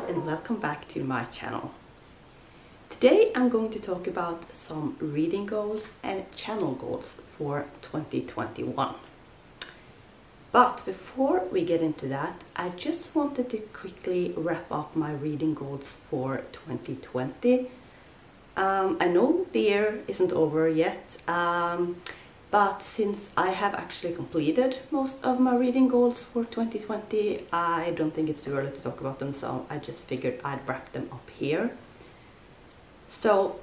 and welcome back to my channel. Today I'm going to talk about some reading goals and channel goals for 2021. But before we get into that, I just wanted to quickly wrap up my reading goals for 2020. I know the year isn't over yet, but since I have actually completed most of my reading goals for 2020, I don't think it's too early to talk about them, so I just figured I'd wrap them up here. So,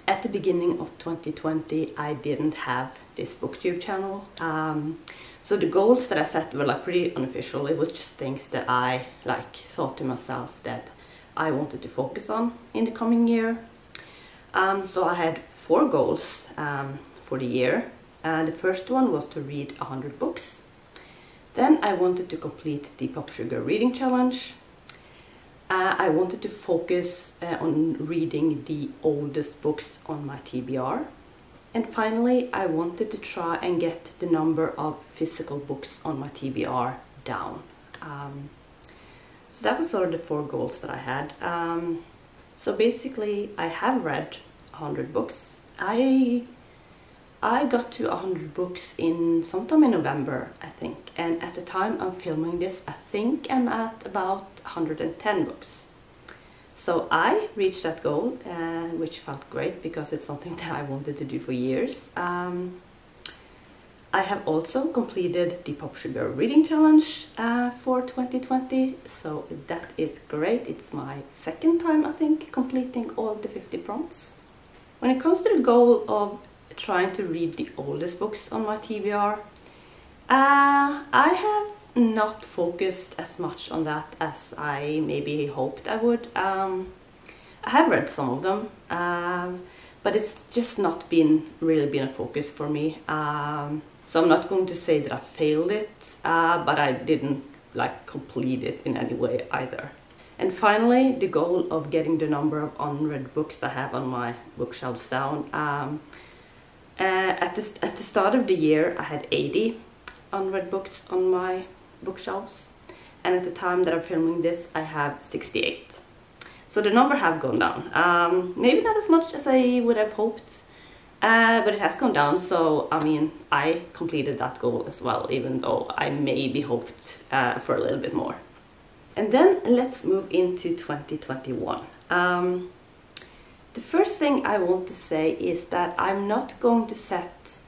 at the beginning of 2020, I didn't have this booktube channel. So the goals that I set were pretty unofficial. It was just things that I thought to myself that I wanted to focus on in the coming year. So I had 4 goals for the year. The first one was to read 100 books. Then I wanted to complete the Pop Sugar Reading Challenge. I wanted to focus on reading the oldest books on my TBR. And finally, I wanted to try and get the number of physical books on my TBR down. So that was sort of the 4 goals that I had. So basically, I have read 100 books. I got to 100 books sometime in November, I think. And at the time I'm filming this, I think I'm at about 110 books. So I reached that goal, which felt great because it's something that I wanted to do for years. I have also completed the Pop Sugar Reading Challenge for 2020, so that is great. It's my second time, I think, completing all the 50 prompts. When it comes to the goal of trying to read the oldest books on my TBR, I have not focused as much on that as I maybe hoped I would. I have read some of them, but it's just not really been a focus for me. So I'm not going to say that I failed it, but I didn't complete it in any way either. And finally, the goal of getting the number of unread books I have on my bookshelves down. At the start of the year, I had 80 unread books on my bookshelves, and at the time that I'm filming this, I have 68. So the number have gone down. Maybe not as much as I would have hoped, but it has gone down. So I mean, I completed that goal as well, even though I maybe hoped for a little bit more. And then let's move into 2021. The first thing I want to say is that I'm not going to set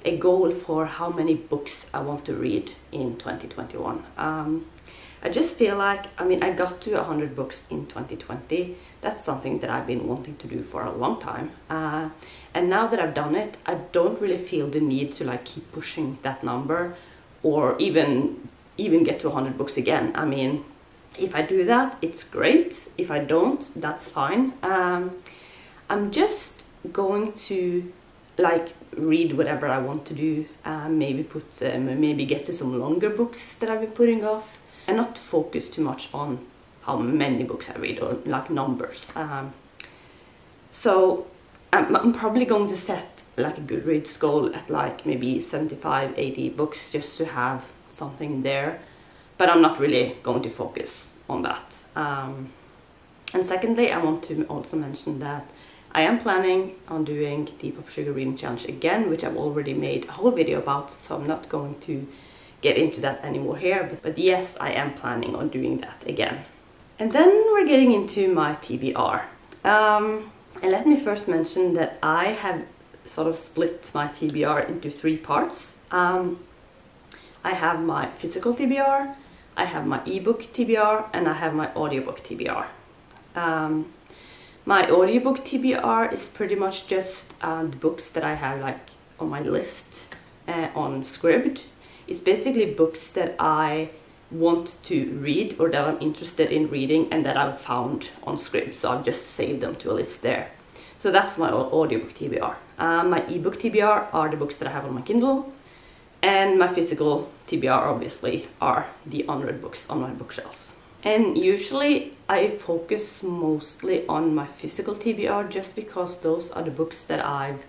a goal for how many books I want to read in 2021. I just feel like, I got to 100 books in 2020. That's something that I've been wanting to do for a long time. And now that I've done it, I don't really feel the need to keep pushing that number or even get to 100 books again. If I do that, it's great. If I don't, that's fine. I'm just going to read whatever I want to do, maybe get to some longer books that I've been putting off, and not focus too much on how many books I read or numbers. So I'm probably going to set a Goodreads goal at maybe 75, 80 books just to have something there, but I'm not really going to focus on that. And secondly, I want to also mention that I am planning on doing the Pop Sugar Reading Challenge again, which I've already made a whole video about, so I'm not going to get into that anymore here, but yes, I am planning on doing that again. And then we're getting into my TBR. And let me first mention that I have sort of split my TBR into 3 parts. I have my physical TBR, I have my ebook TBR, and I have my audiobook TBR. My audiobook TBR is pretty much just the books that I have on my list on Scribd. It's basically books that I want to read or that I'm interested in reading and that I've found on Scribd, so I've just saved them to a list there. So that's my audiobook TBR. My ebook TBR are the books that I have on my Kindle, and my physical TBR obviously are the unread books on my bookshelves. And usually I focus mostly on my physical TBR just because those are the books that I've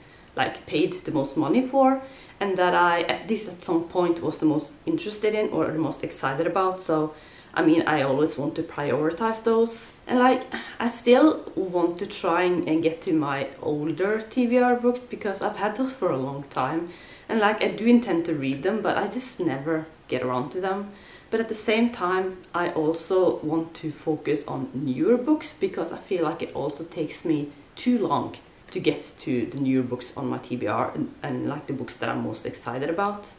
paid the most money for and that I, at least at some point, was the most interested in or the most excited about. So I mean, I always want to prioritize those. And like, I still want to try and get to my older TBR books because I've had those for a long time. And like, I do intend to read them, but I just never get around to them. But at the same time, I also want to focus on newer books because I feel like it also takes me too long to get to the newer books on my TBR and like the books that I'm most excited about.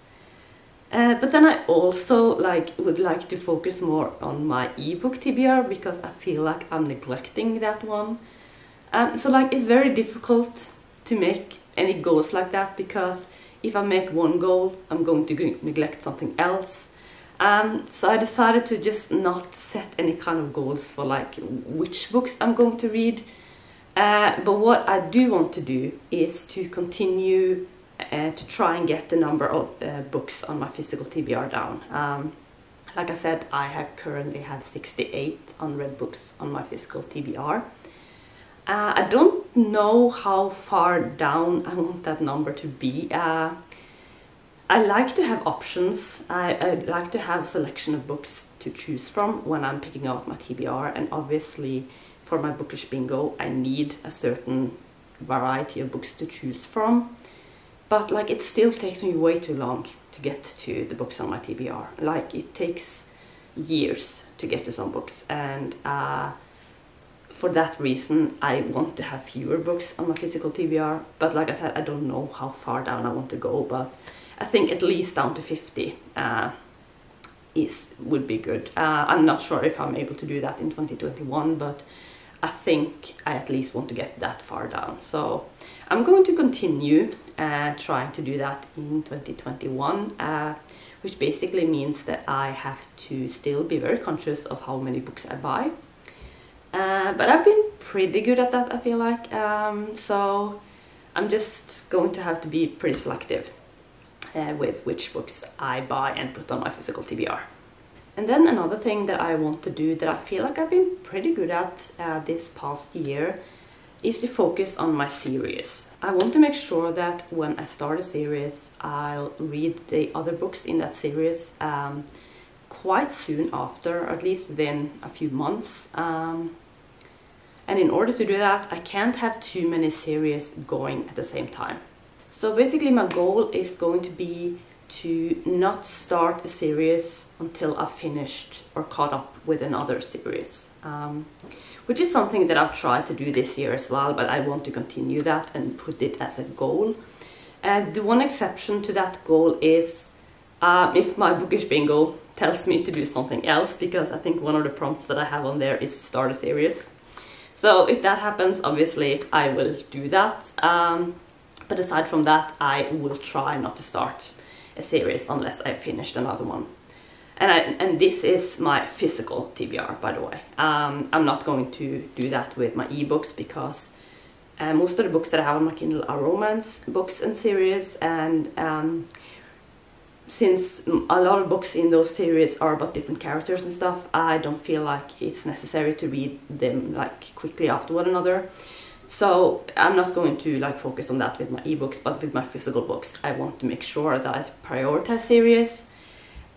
But then I also would like to focus more on my ebook TBR because I feel like I'm neglecting that one. So like, it's very difficult to make any goals like that because if I make one goal, I'm going to neglect something else. So I decided to just not set any kind of goals for like which books I'm going to read. But what I do want to do is to continue to try and get the number of books on my physical TBR down. Like I said, I currently have 68 unread books on my physical TBR. I don't know how far down I want that number to be. I like to have options. I like to have a selection of books to choose from when I'm picking out my TBR, and obviously for my bookish bingo I need a certain variety of books to choose from. But like, it still takes me way too long to get to the books on my TBR. Like, it takes years to get to some books, and for that reason I want to have fewer books on my physical TBR. But like I said, I don't know how far down I want to go, but I think at least down to 50 would be good. I'm not sure if I'm able to do that in 2021, but I think I at least want to get that far down. So I'm going to continue trying to do that in 2021, which basically means that I have to still be very conscious of how many books I buy. But I've been pretty good at that, I feel like. So I'm just going to have to be pretty selective with which books I buy and put on my physical TBR. And then another thing that I want to do that I feel like I've been pretty good at this past year is to focus on my series. I want to make sure that when I start a series, I'll read the other books in that series quite soon after, or at least within a few months. And in order to do that, I can't have too many series going at the same time. So basically my goal is going to be to not start a series until I've finished or caught up with another series, which is something that I've tried to do this year as well, but I want to continue that and put it as a goal. And the one exception to that goal is if my bookish bingo tells me to do something else, because I think one of the prompts that I have on there is to start a series. So if that happens, obviously I will do that. But aside from that, I will try not to start a series unless I've finished another one. And this is my physical TBR, by the way. I'm not going to do that with my ebooks because most of the books that I have on my Kindle are romance books and series, and since a lot of books in those series are about different characters and stuff, I don't feel like it's necessary to read them like quickly after one another. So I'm not going to like focus on that with my ebooks, but with my physical books I want to make sure that I prioritize series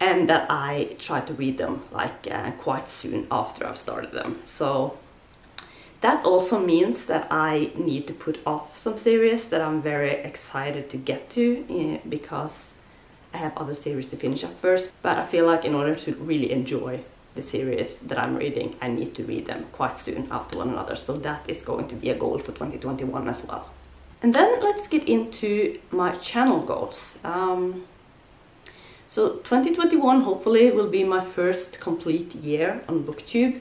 and that I try to read them like quite soon after I've started them. So that also means that I need to put off some series that I'm very excited to get to because I have other series to finish up first. But I feel like in order to really enjoy the series that I'm reading, I need to read them quite soon after one another. So that is going to be a goal for 2021 as well. And then let's get into my channel goals. So 2021 hopefully will be my first complete year on BookTube.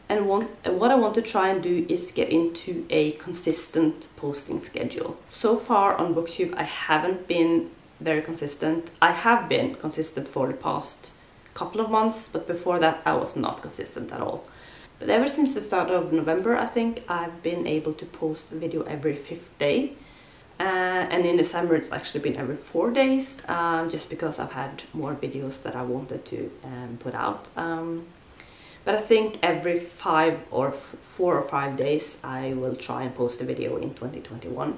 And what I want to try and do is get into a consistent posting schedule. So far on BookTube I haven't been very consistent. I have been consistent for the past couple of months, but before that I was not consistent at all. But ever since the start of November, I think I've been able to post a video every 5th day. And in December it's actually been every 4 days, just because I've had more videos that I wanted to put out. But I think every 4 or 5 days I will try and post a video in 2021.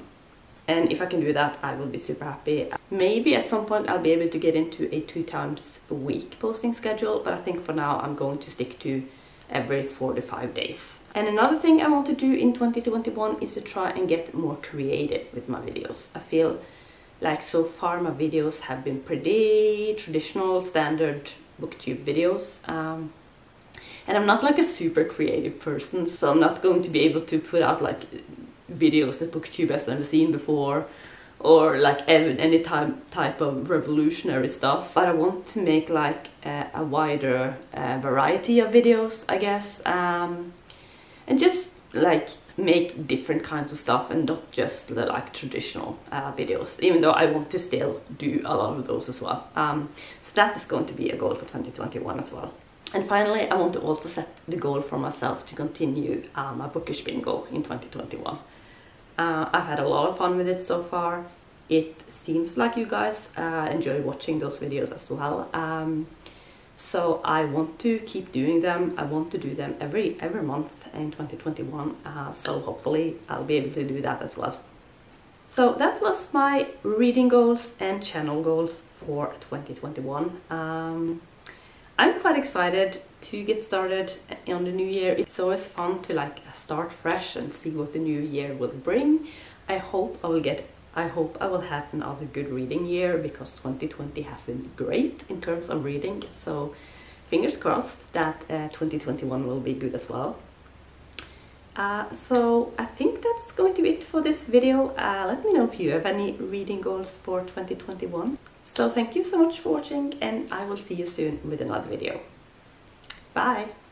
And if I can do that, I will be super happy. Maybe at some point I'll be able to get into a 2 times a week posting schedule, but I think for now I'm going to stick to every 4 to 5 days. And another thing I want to do in 2021 is to try and get more creative with my videos. I feel like so far my videos have been pretty traditional, standard booktube videos. And I'm not like a super creative person, so I'm not going to be able to put out like videos that booktube has never seen before, or like any type of revolutionary stuff. But I want to make like a wider variety of videos, I guess, and just like make different kinds of stuff and not just the like traditional videos, even though I want to still do a lot of those as well. So that is going to be a goal for 2021 as well. And finally, I want to also set the goal for myself to continue my bookish bingo in 2021. I've had a lot of fun with it so far. It seems like you guys enjoy watching those videos as well. So I want to keep doing them. I want to do them every month in 2021. So hopefully I'll be able to do that as well. So that was my reading goals and channel goals for 2021. I'm quite excited to get started on the new year. It's always fun to like start fresh and see what the new year will bring. I hope I will have another good reading year, because 2020 has been great in terms of reading. So fingers crossed that 2021 will be good as well. So I think that's going to be it for this video. Let me know if you have any reading goals for 2021. So thank you so much for watching, and I will see you soon with another video. Bye!